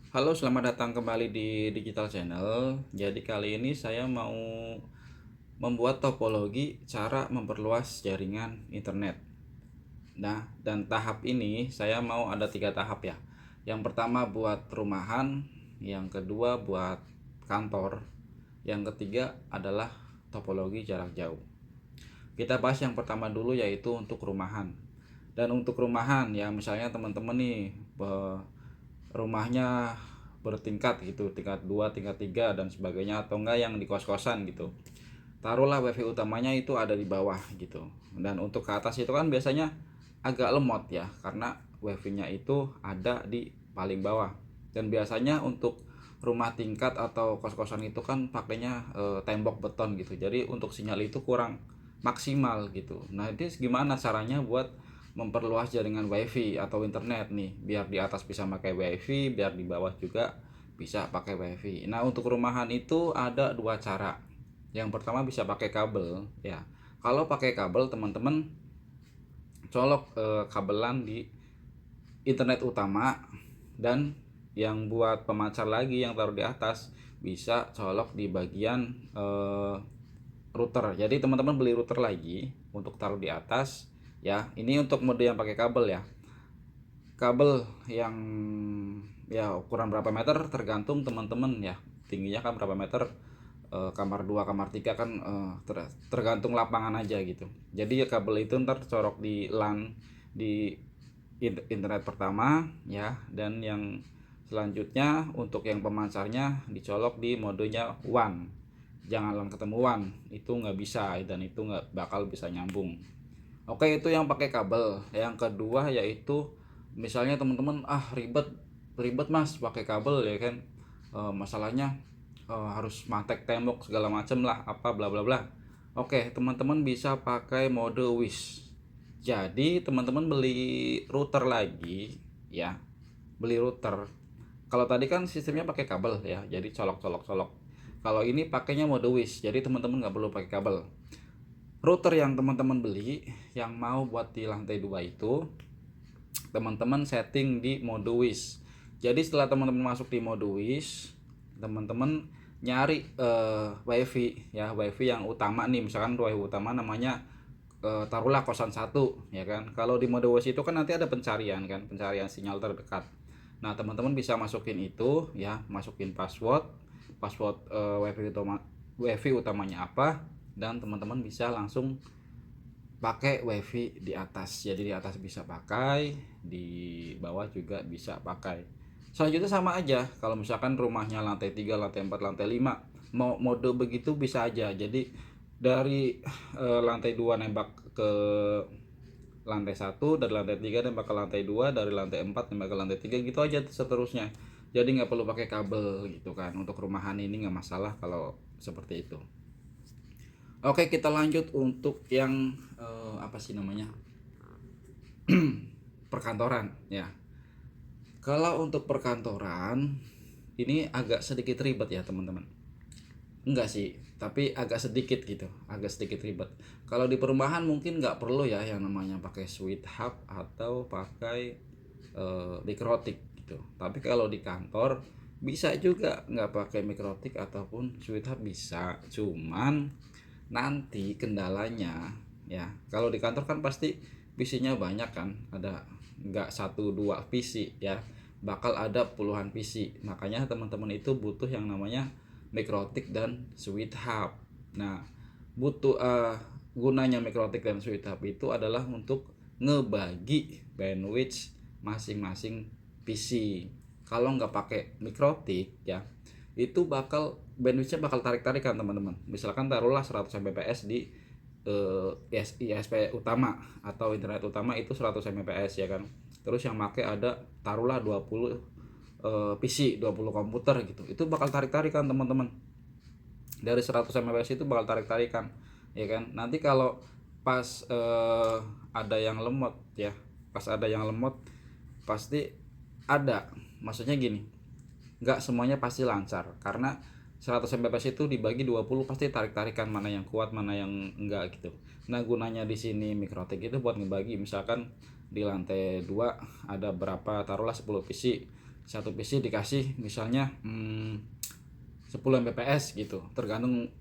Halo, selamat datang kembali di Digital Channel. Jadi kali ini saya mau membuat topologi cara memperluas jaringan internet. Nah, dan tahap ini saya mau ada 3 tahap ya. Yang pertama buat perumahan, yang kedua buat kantor, yang ketiga adalah topologi jarak jauh. Kita bahas yang pertama dulu yaitu untuk rumahan. Dan untuk rumahan ya misalnya teman-teman nih rumahnya bertingkat gitu, tingkat 2 tingkat 3 dan sebagainya, atau enggak yang di kos-kosan gitu. Taruhlah wifi utamanya itu ada di bawah gitu. Dan untuk ke atas itu kan biasanya agak lemot ya karena wifi-nya itu ada di paling bawah. Dan biasanya untuk rumah tingkat atau kos-kosan itu kan pakainya tembok beton gitu. Jadi untuk sinyal itu kurang maksimal gitu. Nah, ini gimana caranya buat memperluas jaringan wifi atau internet nih biar di atas bisa pakai wifi, biar di bawah juga bisa pakai wifi. Nah, untuk rumahan itu ada 2 cara. Yang pertama bisa pakai kabel ya. Kalau pakai kabel teman-teman colok kabelan di internet utama, dan yang buat pemancar lagi yang taruh di atas bisa colok di bagian router. Jadi teman-teman beli router lagi untuk taruh di atas ya. Ini untuk mode yang pakai kabel ya. Kabel yang ya ukuran berapa meter tergantung teman-teman ya, tingginya kan berapa meter, kamar 2 kamar 3 kan, tergantung lapangan aja gitu. Jadi ya kabel itu ntar corok di LAN di internet pertama ya, dan yang selanjutnya untuk yang pemancarnya dicolok di modenya WAN. Jangan LAN ketemu WAN, itu nggak bisa dan itu nggak bakal bisa nyambung. Oke, itu yang pakai kabel. Yang kedua yaitu misalnya teman-teman ribet ribet mas pakai kabel ya kan. Masalahnya harus mantek tembok segala macem lah apa bla bla bla. Oke, teman-teman bisa pakai mode wish. Jadi teman-teman beli router lagi ya, beli router. Kalau tadi kan sistemnya pakai kabel ya, jadi colok colok colok. Kalau ini pakainya mode wish, jadi teman-teman nggak perlu pakai kabel. Router yang teman-teman beli yang mau buat di lantai 2 itu teman-teman setting di mode wish. Jadi setelah teman-teman masuk di mode wish, teman-teman nyari wifi ya, wifi yang utama nih, misalkan wifi utama namanya taruhlah kosan 1 ya kan. Kalau di mode wish itu kan nanti ada pencarian kan, pencarian sinyal terdekat. Nah, teman-teman bisa masukin itu ya, masukin password, wifi utamanya apa, dan teman-teman bisa langsung pakai wifi di atas. Jadi di atas bisa pakai, di bawah juga bisa pakai. Selanjutnya sama aja, kalau misalkan rumahnya lantai 3 lantai 4 lantai 5 mau mode begitu bisa aja. Jadi dari lantai 2 nembak ke lantai 1, dari lantai 3 nembak ke lantai 2, dari lantai 4 nembak ke lantai 3, gitu aja seterusnya. Jadi nggak perlu pakai kabel gitu kan. Untuk rumahan ini nggak masalah kalau seperti itu. Oke, kita lanjut untuk yang apa sih namanya, perkantoran ya. Kalau untuk perkantoran ini agak sedikit ribet ya teman-teman. Enggak sih, tapi agak sedikit gitu, agak sedikit ribet. Kalau di perumahan mungkin nggak perlu ya yang namanya pakai switch hub atau pakai mikrotik gitu. Tapi kalau di kantor bisa juga nggak pakai mikrotik ataupun switch hub bisa. Cuman nanti kendalanya ya, kalau di kantor kan pasti PC-nya banyak kan, ada nggak 1 2 PC ya, bakal ada puluhan PC. Makanya teman-teman itu butuh yang namanya mikrotik dan switch hub. Nah, butuh gunanya mikrotik dan switch hub itu adalah untuk ngebagi bandwidth masing-masing PC. Kalau nggak pakai mikrotik ya, itu bakal bandwidthnya bakal tarik-tarikan teman-teman. Misalkan taruhlah 100 Mbps di ISP utama atau internet utama itu 100 Mbps ya kan. Terus yang make ada taruhlah 20 PC, 20 komputer gitu. Itu bakal tarik-tarikan teman-teman. Dari 100 Mbps itu bakal tarik-tarikan ya kan. Nanti kalau pas ada yang lemot ya, pas ada yang lemot pasti ada, maksudnya gini, nggak semuanya pasti lancar karena 100 Mbps itu dibagi 20 pasti tarik-tarikan, mana yang kuat mana yang enggak gitu. Nah, gunanya di sini mikrotik itu buat ngebagi, misalkan di lantai 2 ada berapa, taruhlah 10 PC. satu PC dikasih misalnya 10 Mbps gitu, tergantung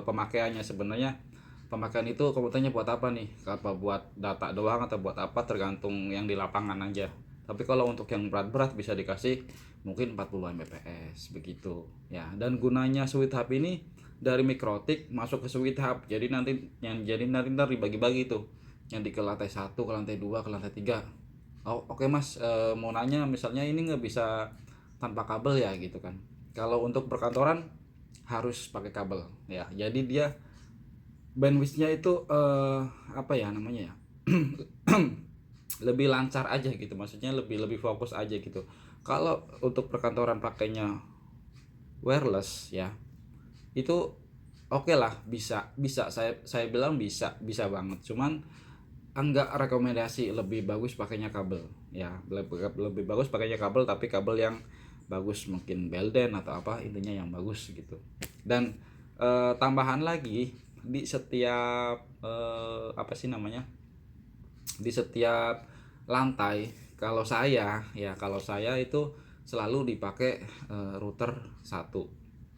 pemakaiannya. Sebenarnya pemakaian itu komputernya buat apa nih, apa buat data doang atau buat apa, tergantung yang di lapangan aja. Tapi kalau untuk yang berat-berat bisa dikasih mungkin 40 Mbps begitu ya. Dan gunanya switch hub ini dari mikrotik masuk ke switch hub, jadi nanti ntar dibagi-bagi tuh, yang di ke lantai 1, ke lantai 2, ke lantai 3. Oh, oke Mas, mau nanya misalnya ini nggak bisa tanpa kabel ya gitu kan. Kalau untuk perkantoran harus pakai kabel ya. Jadi dia bandwidthnya itu apa ya namanya ya, lebih lancar aja gitu, maksudnya lebih lebih fokus aja gitu. Kalau untuk perkantoran pakainya wireless ya, itu oke lah, bisa bisa saya bilang bisa bisa banget. Cuman enggak rekomendasi, lebih bagus pakainya kabel ya, lebih bagus pakainya kabel, tapi kabel yang bagus, mungkin Belden atau apa, intinya yang bagus gitu. Dan tambahan lagi, di setiap apa sih namanya, di setiap lantai, kalau saya itu selalu dipakai router satu.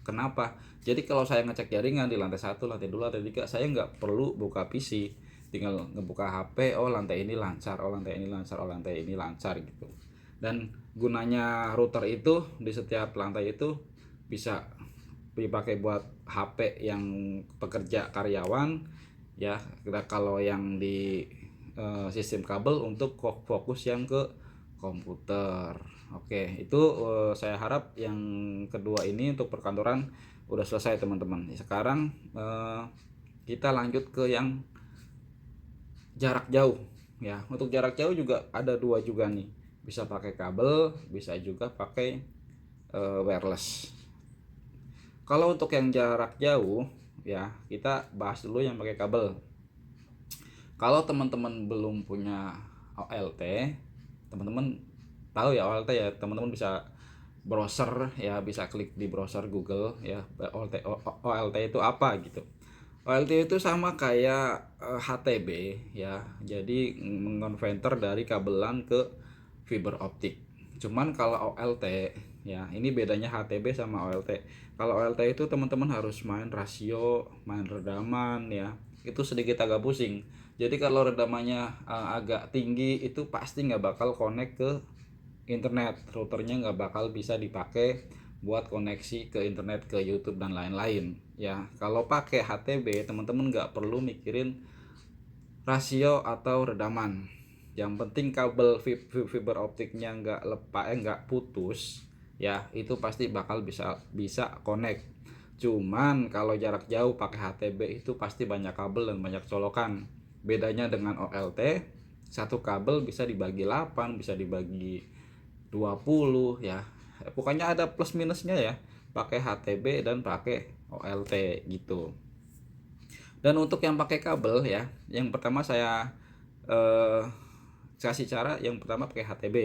Kenapa? Jadi kalau saya ngecek jaringan di lantai 1, lantai 2, lantai 3, saya nggak perlu buka PC, tinggal ngebuka HP, oh lantai ini lancar, oh lantai ini lancar, oh lantai ini lancar gitu. Dan gunanya router itu di setiap lantai itu bisa dipakai buat HP yang pekerja karyawan ya. Kalau yang di sistem kabel untuk fokus yang ke komputer. Oke, itu saya harap yang kedua ini untuk perkantoran udah selesai teman-teman. Sekarang kita lanjut ke yang jarak jauh ya. Untuk jarak jauh juga ada dua juga nih, bisa pakai kabel, bisa juga pakai wireless. Kalau untuk yang jarak jauh ya, kita bahas dulu yang pakai kabel. Kalau teman-teman belum punya OLT, teman-teman tahu ya OLT ya, teman-teman bisa browser ya, bisa klik di browser Google ya, OLT itu apa gitu. OLT itu sama kayak HTB ya, jadi mengonverter dari kabelan ke fiber optik. Cuman kalau OLT ya, ini bedanya HTB sama OLT. Kalau OLT itu teman-teman harus main rasio, main redaman ya, itu sedikit agak pusing. Jadi kalau redamannya agak tinggi, itu pasti nggak bakal connect ke internet, routernya nggak bakal bisa dipakai buat koneksi ke internet, ke YouTube dan lain-lain ya. Kalau pakai HTB, teman-teman nggak perlu mikirin rasio atau redaman. Yang penting kabel fiber optiknya nggak putus ya, itu pasti bakal bisa connect. Cuman kalau jarak jauh pakai HTB itu pasti banyak kabel dan banyak colokan. Bedanya dengan OLT, satu kabel bisa dibagi 8, bisa dibagi 20 ya. Pokoknya ada plus minusnya ya, pakai HTB dan pakai OLT gitu. Dan untuk yang pakai kabel ya, yang pertama saya kasih cara. Yang pertama pakai HTB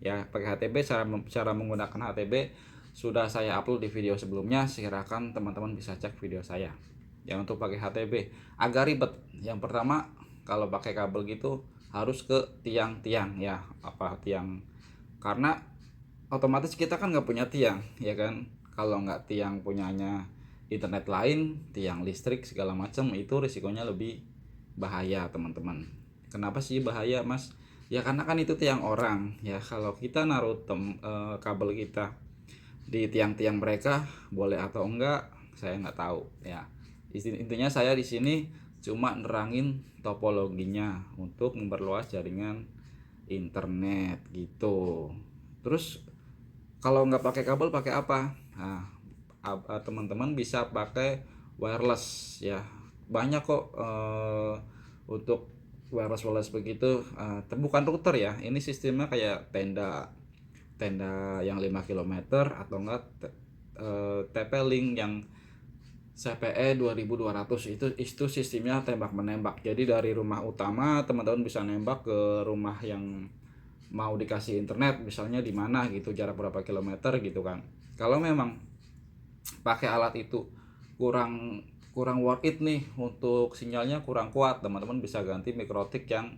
ya. Pakai HTB, cara menggunakan HTB sudah saya upload di video sebelumnya, silakan teman-teman bisa cek video saya. Yang untuk pakai HTB agak ribet. Yang pertama, kalau pakai kabel gitu harus ke tiang-tiang ya, apa tiang, karena otomatis kita kan nggak punya tiang ya kan. Kalau nggak tiang punyanya internet lain, tiang listrik segala macam, itu risikonya lebih bahaya teman-teman. Kenapa sih bahaya Mas? Ya karena kan itu tiang orang ya. Kalau kita naruh kabel kita di tiang-tiang mereka, boleh atau enggak saya nggak tahu ya. Intinya saya di sini cuma nerangin topologinya untuk memperluas jaringan internet gitu. Terus kalau nggak pakai kabel pakai apa? Nah, teman-teman bisa pakai wireless ya. Banyak kok untuk wireless begitu. Bukan router ya, ini sistemnya kayak tenda yang 5 km atau enggak TP-Link yang CPE 2200. Itu sistemnya tembak menembak. Jadi dari rumah utama teman-teman bisa nembak ke rumah yang mau dikasih internet, misalnya di mana gitu, jarak berapa kilometer gitu kan. Kalau memang pakai alat itu kurang worth it nih, untuk sinyalnya kurang kuat, teman-teman bisa ganti mikrotik yang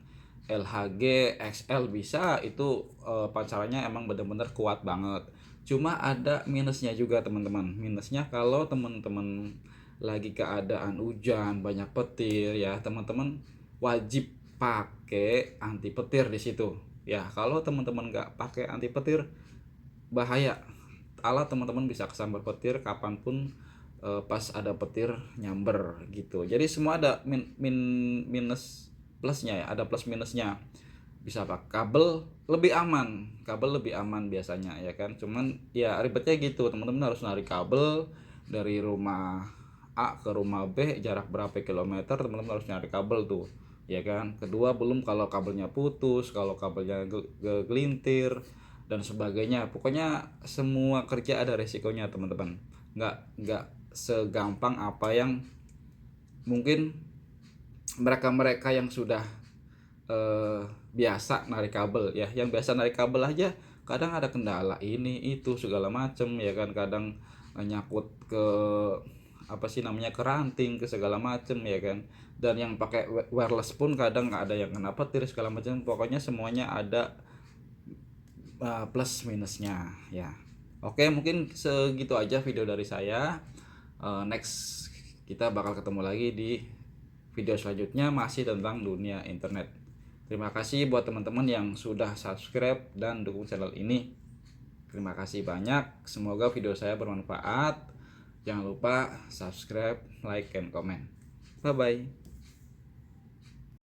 LHG XL bisa, itu pancarannya emang bener-bener kuat banget. Cuma ada minusnya juga teman-teman. Minusnya kalau teman-teman lagi keadaan hujan banyak petir ya, teman-teman wajib pakai anti petir di situ ya. Kalau teman-teman nggak pakai anti petir, bahaya, alat teman-teman bisa kesambar petir kapanpun pas ada petir nyamber gitu. Jadi semua ada minus plusnya ya, ada plus minusnya. Bisa pakai kabel, lebih aman biasanya ya kan. Cuman ya ribetnya gitu, teman-teman harus narik kabel dari rumah A ke rumah B, jarak berapa kilometer, teman-teman harus nyari kabel tuh ya kan. Kedua, belum kalau kabelnya putus, kalau kabelnya gelintir dan sebagainya. Pokoknya semua kerja ada resikonya teman-teman. Nggak segampang apa yang mungkin mereka yang sudah biasa narik kabel ya. Yang biasa narik kabel aja kadang ada kendala ini itu segala macem ya kan. Kadang nyangkut ke apa sih namanya, ke ranting, ke segala macem ya kan. Dan yang pakai wireless pun kadang ada yang kena petir segala macam. Pokoknya semuanya ada plus minusnya ya. Oke, mungkin segitu aja video dari saya. Next kita bakal ketemu lagi di video selanjutnya masih tentang dunia internet. Terima kasih buat teman-teman yang sudah subscribe dan dukung channel ini. Terima kasih banyak. Semoga video saya bermanfaat. Jangan lupa subscribe, like, and comment. Bye bye.